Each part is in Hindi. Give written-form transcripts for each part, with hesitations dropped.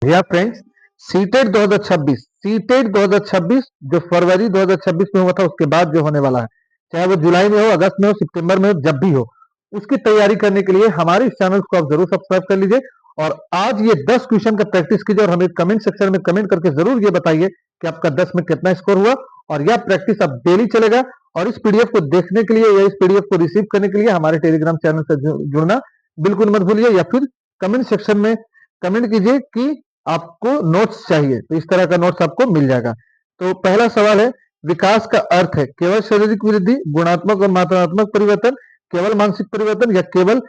भैया फ्रेंड्स, सीटेट 2026 जो फरवरी 2026 में हुआ था उसके बाद जो होने वाला है, चाहे वो जुलाई में हो, अगस्त में हो, सितंबर में हो, जब भी हो, उसकी तैयारी करने के लिए हमारे इस चैनल को आप जरूर सब्सक्राइब कर लीजिए। और आज ये 10 क्वेश्चन का प्रैक्टिस कीजिए और हमें कमेंट सेक्शन में कमेंट करके जरूर ये बताइए कि आपका 10 में कितना स्कोर हुआ। और यह प्रैक्टिस अब डेली चलेगा। और इस पीडीएफ को देखने के लिए या इस पीडीएफ को रिसीव करने के लिए हमारे टेलीग्राम चैनल से जुड़ना बिल्कुल मत भूलिए, या फिर कमेंट सेक्शन में कमेंट कीजिए कि आपको नोट्स चाहिए, तो इस तरह का नोट्स आपको मिल जाएगा। तो पहला सवाल है, विकास का अर्थ है केवल शारीरिक वृद्धि, गुणात्मक और मात्रात्मक परिवर्तन, केवल मानसिक परिवर्तन, या केवल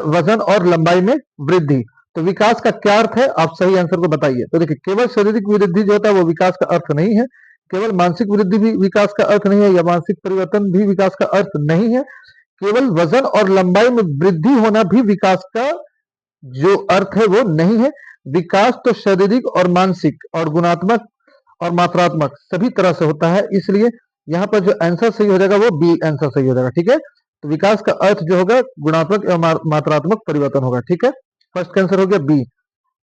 वजन और लंबाई में वृद्धि। तो विकास का क्या अर्थ है, आप सही आंसर को बताइए। तो देखिए, केवल शारीरिक वृद्धि जो होता है वो विकास का अर्थ नहीं है, केवल मानसिक वृद्धि भी विकास का अर्थ नहीं है, या मानसिक परिवर्तन भी विकास का अर्थ नहीं है, केवल वजन और लंबाई में वृद्धि होना भी विकास का जो अर्थ है वो नहीं है। विकास तो शारीरिक और मानसिक और गुणात्मक और मात्रात्मक सभी तरह से होता है, इसलिए यहाँ पर जो आंसर सही हो जाएगा वो बी आंसर सही हो जाएगा। ठीक है, तो विकास का अर्थ जो होगा गुणात्मक एवं मात्रात्मक परिवर्तन होगा। ठीक है, फर्स्ट आंसर हो गया बी।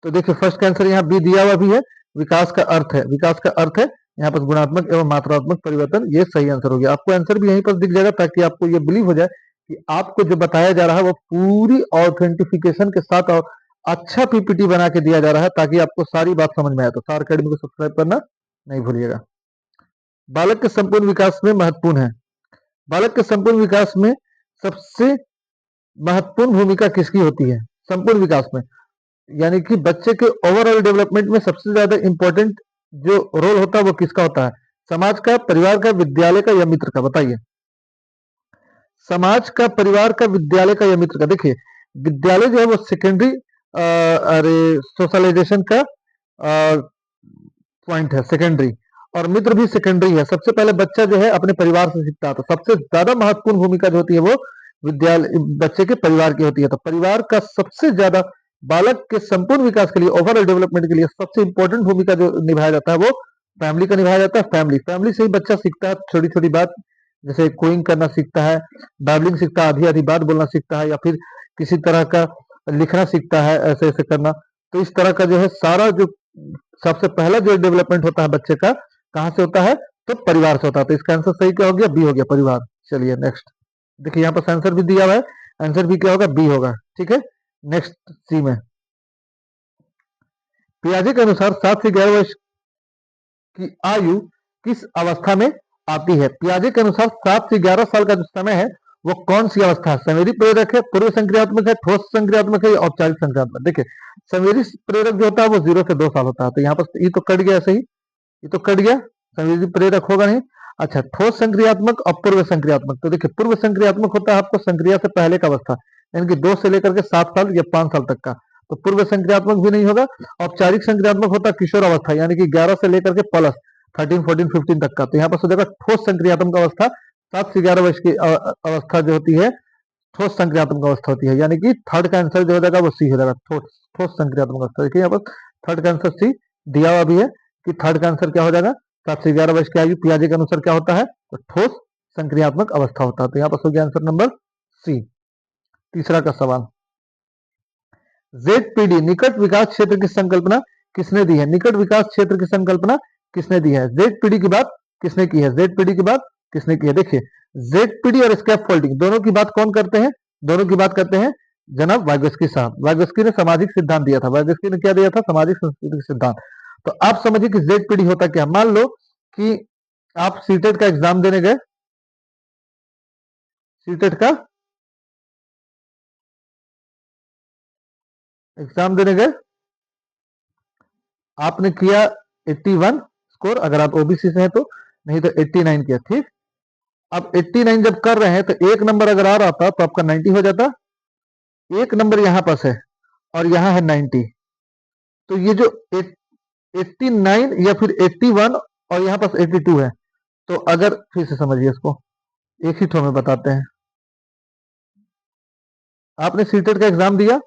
तो देखिए, फर्स्ट आंसर यहाँ बी दिया हुआ भी है, विकास का अर्थ है, विकास का अर्थ है यहाँ पर गुणात्मक एवं मात्रात्मक परिवर्तन, ये सही आंसर हो गया। आपको आंसर भी यहीं पर दिख जाएगा ताकि आपको ये बिलीव हो जाए कि आपको जो बताया जा रहा है वो पूरी ऑथेंटिफिकेशन के साथ और अच्छा पीपीटी बना के दिया जा रहा है, ताकि आपको सारी बात समझ में आए। तो सार अकेडमी को सब्सक्राइब करना नहीं भूलिएगा। बालक के संपूर्ण विकास में महत्वपूर्ण है, बालक के संपूर्ण विकास में सबसे महत्वपूर्ण भूमिका किसकी होती है? संपूर्ण विकास में, यानी कि बच्चे के ओवरऑल डेवलपमेंट में सबसे ज्यादा इंपॉर्टेंट जो रोल होता है वो किसका होता है? समाज का, परिवार का, विद्यालय का या मित्र का? बताइए। समाज का, परिवार का, विद्यालय का या मित्र का? देखिए, विद्यालय जो है वो सेकेंडरी अरे सोशलाइजेशन का पॉइंट है, सेकेंडरी, और मित्र भी सेकेंडरी है। सबसे पहले बच्चा जो है अपने परिवार से सीखता है, तो सबसे ज्यादा महत्वपूर्ण भूमिका जो होती है वो विद्यालय बच्चे के परिवार की होती है। तो परिवार का सबसे ज्यादा बालक के संपूर्ण विकास के लिए, ओवरऑल डेवलपमेंट के लिए सबसे इंपॉर्टेंट भूमिका जो निभाया जाता है वो फैमिली का निभाया जाता है। फैमिली, फैमिली से ही बच्चा सीखता है छोटी छोटी बात, जैसे कोइंग करना सीखता है, बाइबलिंग सीखता है, आधी आधी बात बोलना सीखता है, या फिर किसी तरह का लिखना सीखता है, ऐसे ऐसे करना। तो इस तरह का जो है सारा जो सबसे पहला जो डेवलपमेंट होता है बच्चे का, कहाँ से होता है? तो परिवार से होता है। तो इसका आंसर सही क्या हो गया? बी हो गया, परिवार। चलिए नेक्स्ट, देखिए यहाँ पर आंसर भी दिया हुआ है, आंसर भी क्या होगा? बी होगा। ठीक है, नेक्स्ट सी में, पियाजे के अनुसार 7 से 11 वर्ष की आयु किस अवस्था में आती है? पियाजे के अनुसार 7 से 11 साल का जो समय है वो कौन सी अवस्था है? संवेदी प्रेरक है, पूर्व संक्रियात्मक है, ठोस संक्रियात्मक है, या औपचारिक संक्रियात्मक? देखिए, संवेदी प्रेरक जो होता है वो 0 से 2 साल होता है, तो यहाँ पर ये तो कट गया, सही, ये तो कट गया, संवेदी प्रेरक होगा नहीं। अच्छा, ठोस संक्रियात्मक और पूर्व संक्रियात्मक, तो देखिए पूर्व संक्रियात्मक होता है आपको संक्रिया से पहले का अवस्था, यानी कि 2 से लेकर के 7 साल या 5 साल तक का, तो पूर्व संक्रियात्मक भी नहीं होगा। औपचारिक संक्रियात्मक होता है किशोर अवस्था, यानी कि 11 से लेकर के प्लस 13, 14, 15 तक का। तो यहाँ पर हो जाएगा ठोस संक्रियात्मक अवस्था। 7 से 11 वर्ष की अवस्था जो होती है ठोस संक्रियात्मक अवस्था होती है, यानी कि थर्ड का आंसर जो हो जाएगा वो सी हो जाएगा, ठोस ठोस संक्रियात्मक अवस्था। देखिए यहाँ पर थर्ड का आंसर सी दिया हुआ भी है कि थर्ड का आंसर क्या हो जाएगा? 7 से 11 वर्ष की आयु पियाजे के अनुसार क्या होता है? तो ठोस संक्रियात्मक अवस्था होता है। तो यहाँ पर हो गया आंसर नंबर सी। तीसरा का सवाल, जेडपीडी निकट विकास क्षेत्र की संकल्पना किसने दी है? निकट विकास क्षेत्र की संकल्पना किसने दी है? जेडपीडी की बात किसने की है? जेडपीडी की बात किसने की है? देखिए, जेडपीडी और स्कैप फोल्डिंग दोनों की बात कौन करते हैं? दोनों की बात करते हैं जनाब वाइगोस्की साहब। वाइगोस्की ने सामाजिक सिद्धांत दिया था, वाइगोस्की ने क्या दिया था? सामाजिक संस्कृति सिद्धांत। तो आप समझिए कि जेडपीडी होता क्या। मान लो कि आप सीटेट का एग्जाम देने गए, सीटेट का एग्जाम देने गए, आपने किया 81 स्कोर, अगर आप ओबीसी से हैं तो, नहीं तो 89 किया। ठीक, अब 89 जब कर रहे हैं तो एक नंबर अगर आ रहा था तो आपका 90 हो जाता, एक नंबर यहां पास है और यहां है 90, तो ये जो 89 या फिर 81 और यहां पास 82 है, तो अगर फिर से समझिए इसको, एक ही ठो में बताते हैं। आपने सीटेट का एग्जाम दिया,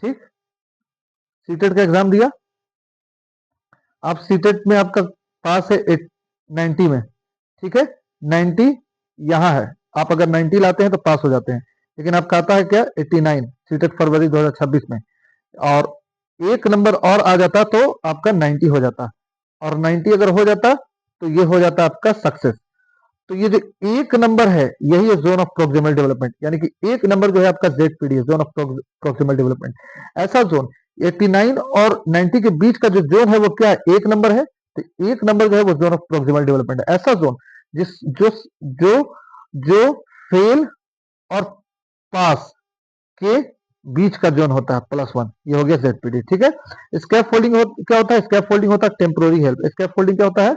ठीक, सीटेट का एग्जाम दिया, आप सीटेट में आपका पास है 90 में, ठीक है, 90 यहां है, आप अगर 90 लाते हैं तो पास हो जाते हैं, लेकिन आपका आता है क्या? 89, सीटेट फरवरी 2026 में, और एक नंबर और आ जाता तो आपका 90 हो जाता, और 90 अगर हो जाता तो ये हो जाता आपका सक्सेस। तो ये जो एक नंबर है यही है जोन ऑफ प्रोक्सिमल डेवलपमेंट, यानी कि एक नंबर जो है आपका ZPD है, जोन ऑफ प्रोक्सिमल डेवलपमेंट। ऐसा जोन 89 और 90 के बीच का जो जोन है वो क्या है, एक नंबर है। तो एक नंबर जो है वो जोन ऑफ प्रोक्सिमल डेवलपमेंट है। ऐसा जोन जिस जो जो जो फेल और पास के बीच का जोन होता है +1, ये हो गया ZPD। ठीक है। स्कैप फोल्डिंग क्या होता है, स्कैप फोल्डिंग होता है टेम्पोररी हेल्प। स्कैप फोल्डिंग क्या होता है,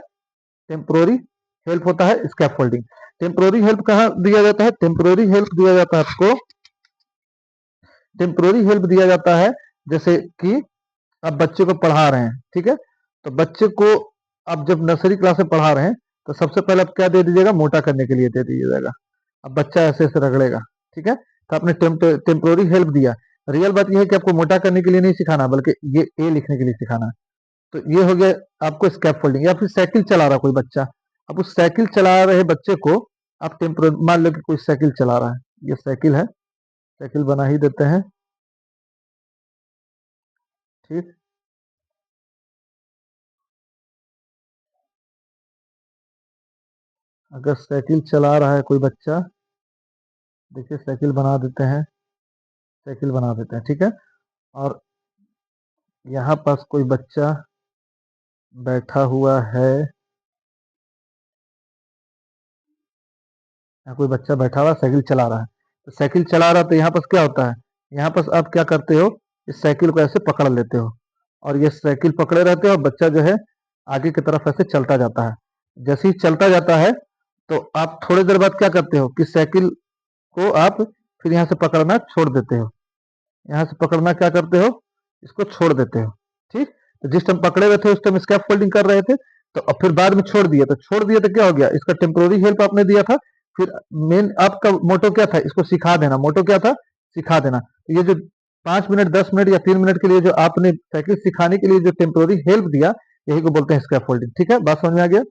टेम्पोररी हेल्प होता है स्कैप फोल्डिंग। टेम्पोररी हेल्प कहाँ दिया जाता है, टेम्पोररी हेल्प दिया जाता है आपको, टेम्पोररी हेल्प दिया जाता है जैसे कि आप बच्चे को पढ़ा रहे हैं, ठीक है। तो बच्चे को आप जब नर्सरी क्लास में पढ़ा रहे हैं तो सबसे पहले आप क्या दे दीजिएगा, मोटा करने के लिए दे दीजिएगा। अब बच्चा ऐसे ऐसे रगड़ेगा, ठीक है। तो आपने टेम्पोररी हेल्प दिया। रियल बात यह है कि आपको मोटा करने के लिए नहीं सिखाना, बल्कि ये ए लिखने के लिए सिखाना है। तो ये हो गया आपको स्कैप फोल्डिंग। या फिर साइकिल चला रहा कोई बच्चा, अब उस साइकिल चला रहे बच्चे को आप टेम्पोररी, मान लो कि कोई साइकिल चला रहा है, ये साइकिल है, साइकिल बना ही देते हैं, ठीक। अगर साइकिल चला रहा है कोई बच्चा, देखिए साइकिल बना देते हैं, साइकिल बना देते हैं, ठीक है। और यहाँ पास कोई बच्चा बैठा हुआ है, यहाँ कोई बच्चा बैठा हुआ साइकिल चला रहा है। तो साइकिल चला रहा, तो यहाँ पास क्या होता है, यहाँ पास आप क्या करते हो, इस साइकिल को ऐसे पकड़ लेते हो, और ये साइकिल पकड़े रहते हो, और बच्चा जो है आगे की तरफ ऐसे चलता जाता है। जैसे ही चलता जाता है तो आप थोड़ी देर बाद क्या करते हो कि साइकिल को आप फिर यहाँ से पकड़ना छोड़ देते हो, यहाँ से पकड़ना क्या करते हो, इसको छोड़ देते हो, ठीक। तो जिस टाइम पकड़े हुए थे उस टाइम स्कैप फोल्डिंग कर रहे थे, तो अब फिर बाद में छोड़ दिए, तो छोड़ दिए तो क्या हो गया, इसका टेम्पोररी हेल्प आपने दिया था। फिर मेन आपका मोटो क्या था, इसको सिखा देना, मोटो क्या था, सिखा देना। तो ये जो 5 मिनट 10 मिनट या 3 मिनट के लिए जो आपने साइकिल सिखाने के लिए जो टेम्पोररी हेल्प दिया, यही को बोलते हैं स्कैप फोल्डिंग। ठीक है, बात समझ में आ गया।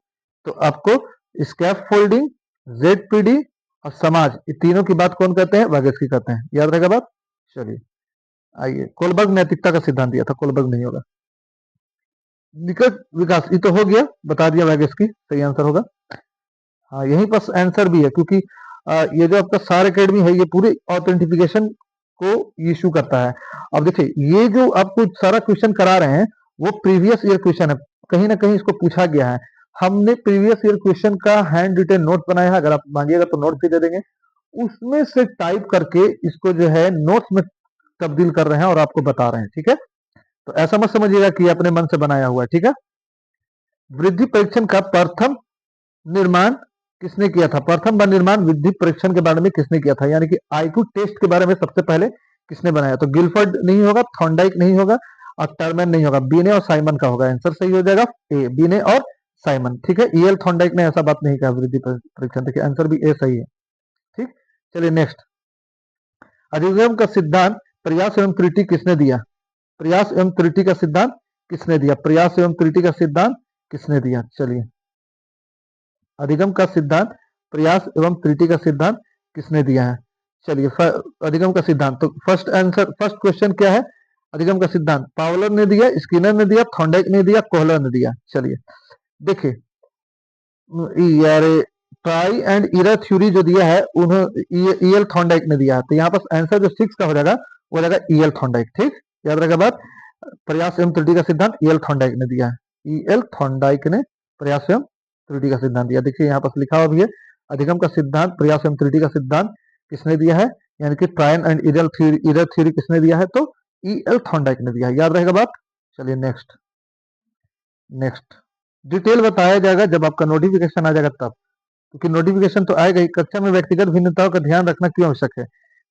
तो आपको स्कैप फोल्डिंग, ZPD और समाज, ये तीनों की बात कौन कहते हैं, वागेस्की कहते हैं। याद रहेगा बात। चलिए आइए, कोलबर्ग नैतिकता का सिद्धांत दिया था, कोलबर्ग नहीं होगा। निकट विकास, ये तो हो गया, बता दिया वागेस्की, सही आंसर होगा। हाँ, यहीं पर आंसर भी है, क्योंकि ये जो आपका सार एकेडमी है ये पूरे ऑथेंटिफिकेशन को इशू करता है। अब देखिए ये जो आपको सारा क्वेश्चन करा रहे हैं वो प्रीवियस ईयर क्वेश्चन है, कहीं ना कहीं इसको पूछा गया है। हमने प्रीवियस ईयर क्वेश्चन का हैंड रिटेन नोट बनाया है, अगर आप मांगिएगा तो नोट भी दे देंगे, उसमें से टाइप करके इसको जो है नोट्स में तब्दील कर रहे हैं और आपको बता रहे हैं। ठीक है, तो ऐसा मत समझिएगा कि अपने मन से बनाया हुआ है। ठीक है, वृद्धि परीक्षण का प्रथम निर्माण किसने किया था, प्रथम बार निर्माण वृद्धि परीक्षण के बारे में किसने किया था, यानी कि IQ टेस्ट के बारे में सबसे पहले किसने बनाया। तो गिलफर्ड नहीं होगा, थॉर्नडाइक नहीं होगा, और टर्मन नहीं होगा, बीने और साइमन का होगा। आंसर सही हो जाएगा ए, बीने और साइमन। ठीक है, EL थॉर्नडाइक ने ऐसा बात नहीं कहा वृद्धि परीक्षण। देखिए आंसर भी ए सही है। ठीक, चलिए नेक्स्ट। अधिगम का सिद्धांत प्रयास एवं त्रुटि किसने दिया, प्रयास एवं त्रुटि का सिद्धांत किसने दिया, प्रयास एवं त्रुटि का सिद्धांत किसने दिया। चलिए, अधिगम का सिद्धांत प्रयास एवं त्रुटि का सिद्धांत किसने दिया है। चलिए, अधिगम का सिद्धांत, तो फर्स्ट आंसर, फर्स्ट क्वेश्चन क्या है, अधिगम का सिद्धांत पावलर ने दिया, स्किनर ने दिया, थॉर्नडाइक ने दिया, कोहलर ने दिया। चलिए देखिए, यार ट्राई एंड इरर थ्योरी जो दिया है उन्होंने EL थॉर्नडाइक ने दिया है। तो यहाँ पर आंसर जो 6 का हो जाएगा वो रहेगा EL थॉर्नडाइक। ठीक, याद रहेगा बात। प्रयास एवं त्रुटि का सिद्धांत EL थॉर्नडाइक ने दिया है, EL थॉर्नडाइक ने प्रयास एवं त्रुटि का सिद्धांत दिया। देखिए यहाँ पर लिखा हुआ भी है, अधिगम का सिद्धांत प्रयास एवं त्रुटि का सिद्धांत किसने दिया है, यानी कि ट्रायल एंड इरर थ्योरी किसने दिया है, तो EL थॉर्नडाइक ने दिया है। याद रहेगा बात। चलिए नेक्स्ट, नेक्स्ट डिटेल बताया जाएगा जब आपका नोटिफिकेशन आ जाएगा तब, क्योंकि नोटिफिकेशन तो आएगा ही। कक्षा में व्यक्तिगत भिन्नताओं का ध्यान रखना क्यों आवश्यक है,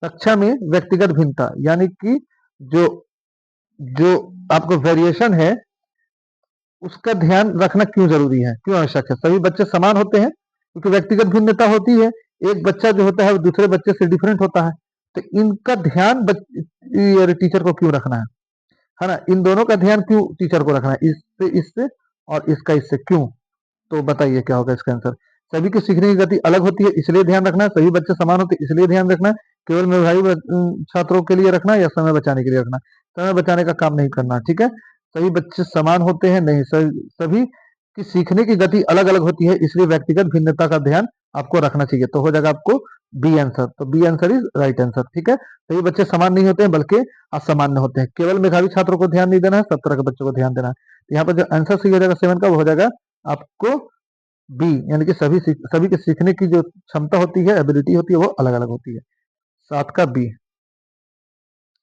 कक्षा में व्यक्तिगत भिन्नता यानी कि जो जो आपको वेरिएशन है उसका ध्यान रखना क्यों जरूरी है, क्यों आवश्यक है। सभी बच्चे समान होते हैं, क्योंकि व्यक्तिगत भिन्नता होती है, एक बच्चा जो होता है वो दूसरे बच्चे से डिफरेंट होता है। तो इनका ध्यान टीचर को क्यों रखना है ना, इन दोनों का ध्यान क्यों टीचर को रखना है, इससे इससे और इसका इससे क्यों। तो बताइए क्या होगा इसका आंसर। सभी की सीखने की गति अलग होती है इसलिए ध्यान रखना है, सभी बच्चे समान होते हैं इसलिए ध्यान रखना है, केवल मेधावी छात्रों के लिए रखना या समय बचाने के लिए रखना? समय बचाने का काम नहीं करना, ठीक है। सभी बच्चे समान होते हैं? नहीं, सभी की सीखने की गति अलग अलग होती है, इसलिए व्यक्तिगत भिन्नता का ध्यान आपको रखना चाहिए। तो हो जाएगा आपको बी आंसर। तो B answer is right answer, ठीक है। सभी बच्चे समान नहीं होते हैं बल्कि असामान्य होते हैं। केवल मेधावी छात्रों को ध्यान नहीं देना है, सब तरह के बच्चों को ध्यान देना है। तो यहाँ पर जो आंसर सही हो जाएगा 7 का, वो हो जाएगा आपको बी, यानी कि सभी के सीखने की जो क्षमता होती है, एबिलिटी होती है, वो अलग अलग होती है। 7 का बी।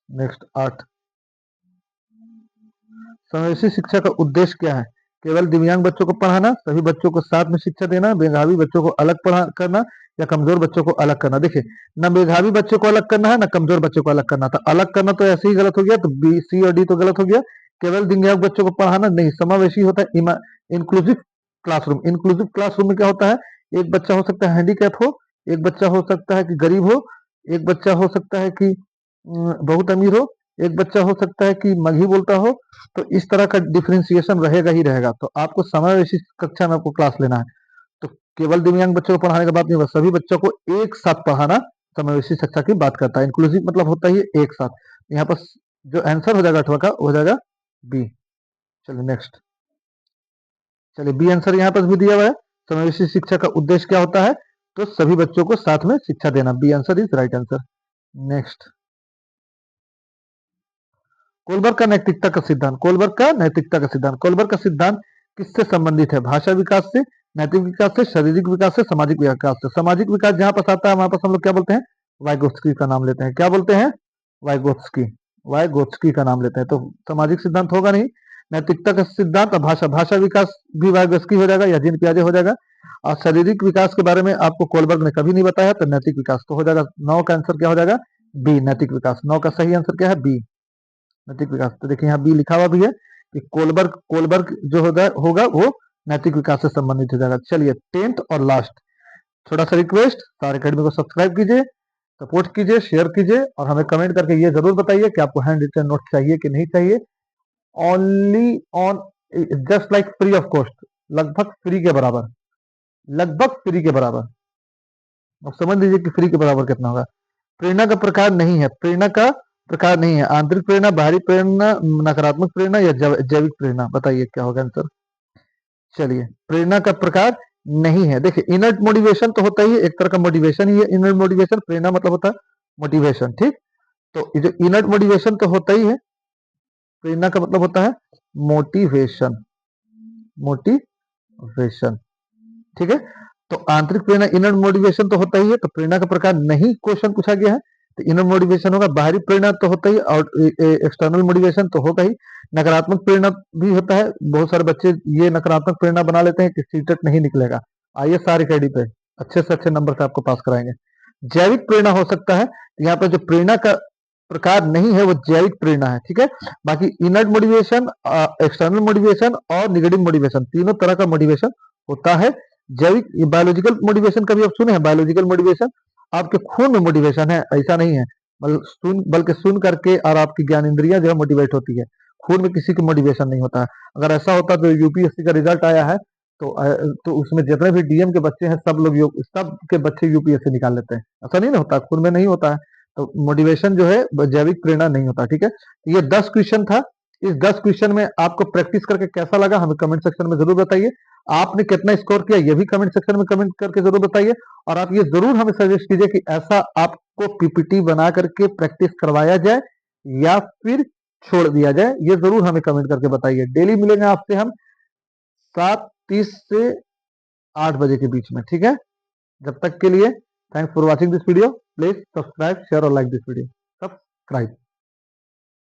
नेक्स्ट 8, समावेशी शिक्षा का उद्देश्य क्या है? केवल दिव्यांग बच्चों को पढ़ाना, सभी बच्चों को साथ में शिक्षा देना, मेधावी बच्चों को अलग पढ़ा करना या कमजोर बच्चों को अलग करना? देखिए, न मेधावी बच्चों को अलग करना है, न कमजोर बच्चों को अलग करना था। अलग करना तो ऐसे ही गलत हो गया, तो बी, सी और डी तो गलत हो गया। केवल दिव्यांग बच्चों को पढ़ाना नहीं, समावेशी होता है इंक्लूसिव क्लासरूम। इंक्लूसिव क्लासरूम में क्या होता है? एक बच्चा हो सकता है हैंडीकैप हो, एक बच्चा हो सकता है कि गरीब हो, एक बच्चा हो सकता है कि बहुत अमीर हो, एक बच्चा हो सकता है कि मगही बोलता हो। तो इस तरह का डिफरेंशिएशन रहेगा ही रहेगा। तो आपको समावेशी कक्षा में आपको क्लास लेना है। तो केवल दिव्यांग बच्चों को पढ़ाने की बात नहीं होगा, सभी बच्चों को एक साथ पढ़ाना समावेशी शिक्षा की बात करता है। इंक्लूसिव मतलब होता ही है एक साथ। यहाँ पर जो आंसर हो जाएगा 8वां का, हो जाएगा बी। चलिए नेक्स्ट। चलिए बी आंसर यहाँ पर भी दिया हुआ है। समावेशी शिक्षा का उद्देश्य क्या होता है? तो सभी बच्चों को साथ में शिक्षा देना। B answer is right answer. Next, Kohlberg का नैतिकता का सिद्धांत। कोलबर्ग का नैतिकता का सिद्धांत, कोलबर्ग का सिद्धांत किससे संबंधित है? भाषा विकास से, नैतिक विकास से, शारीरिक विकास से, सामाजिक विकास से? सामाजिक विकास जहां पास आता है वहां पास हम लोग क्या बोलते हैं? वाइगोत्स्की का नाम लेते हैं। क्या बोलते हैं? वाइगोत्स्की। वाइगोत्स्की का नाम लेते हैं। तो सामाजिक सिद्धांत होगा नहीं। नैतिकता का सिद्धांत और भाषा, भाषा विकास भी वाइगोत्स्की हो जाएगा या जीन पियाजे हो जाएगा। और शारीरिक विकास के बारे में आपको कोलबर्ग ने कभी नहीं बताया, तो नैतिक विकास तो हो जाएगा। 9 का आंसर क्या हो जाएगा? बी, नैतिक विकास। 9 का सही आंसर क्या है? बी, नैतिक विकास। तो देखिए यहाँ बी लिखा हुआ भी है कि कोलबर्ग कोलबर्ग जो होगा वो नैतिक विकास से संबंधित हो जाएगा। चलिए 10th और लास्ट, छोटा सा रिक्वेस्ट, सारे अकेडमी को सब्सक्राइब कीजिए, सपोर्ट कीजिए, शेयर कीजिए और हमें कमेंट करके ये जरूर बताइए कि आपको हैंड रिटन नोट चाहिए कि नहीं चाहिए। Only on, just like free of cost, लगभग फ्री के बराबर, लगभग फ्री के बराबर। अब समझ लीजिए कि फ्री के बराबर कितना होगा। प्रेरणा का प्रकार नहीं है, प्रेरणा का प्रकार नहीं है। आंतरिक प्रेरणा, बाहरी प्रेरणा, नकारात्मक प्रेरणा या जैविक प्रेरणा? बताइए क्या होगा आंसर। चलिए, प्रेरणा का प्रकार नहीं है। देखिए इनर्ट मोटिवेशन तो होता ही है, एक तरह का मोटिवेशन ही है इनर्ट मोटिवेशन। प्रेरणा मतलब होता है मोटिवेशन, ठीक। तो ये जो इनर्ट मोटिवेशन तो होता ही है, प्रेरणा का मतलब होता है मोटिवेशन, मोटिवेशन, ठीक है। तो आंतरिक प्रेरणा, इनर मोटिवेशन तो होता ही है, तो प्रेरणा का प्रकार नहीं क्वेश्चन पूछा गया है। तो इनर मोटिवेशन होगा। बाहरी प्रेरणा तो होता ही और एक्सटर्नल मोटिवेशन तो होगा ही। नकारात्मक प्रेरणा भी होता है। बहुत सारे बच्चे ये नकारात्मक प्रेरणा बना लेते हैं कि सीटेट नहीं निकलेगा। आइए सारे कैडी पे अच्छे से अच्छे नंबर से आपको पास कराएंगे। जैविक प्रेरणा हो सकता है। तो यहाँ पर जो प्रेरणा का प्रकार नहीं है वो जैविक प्रेरणा है, ठीक है। बाकी इनर्ट मोटिवेशन, एक्सटर्नल मोटिवेशन और निगेटिव मोटिवेशन, तीनों तरह का मोटिवेशन होता है। जैविक, बायोलॉजिकल मोटिवेशन कभी आप सुने हैं? बायोलॉजिकल मोटिवेशन आपके खून में मोटिवेशन है, ऐसा नहीं है। बल्कि सुन करके और आपकी ज्ञान इंद्रियां जो है मोटिवेट होती है। खून में किसी की मोटिवेशन नहीं होता है। अगर ऐसा होता तो यूपीएससी का रिजल्ट आया है तो उसमें जितने भी डीएम के बच्चे हैं सब के बच्चे यूपीएससी निकाल लेते हैं। ऐसा नहीं ना होता, खून में नहीं होता है। तो मोटिवेशन जो है जैविक प्रेरणा नहीं होता, ठीक है। ये 10 क्वेश्चन था। इस 10 क्वेश्चन में आपको प्रैक्टिस करके कैसा लगा हमें कमेंट सेक्शन में जरूर बताइए। आपने कितना स्कोर किया ये भी कमेंट सेक्शन में कमेंट करके जरूर बताइए। और आप ये जरूर हमें सजेस्ट कीजिए कि ऐसा आपको पीपीटी बना करके प्रैक्टिस करवाया जाए या फिर छोड़ दिया जाए, ये जरूर हमें कमेंट करके बताइए। डेली मिलेंगे आपसे हम 7:30 से 8 बजे के बीच में, ठीक है। जब तक के लिए thanks for watching this video. Please subscribe, share और लाइक दिस वीडियो। सब्सक्राइब।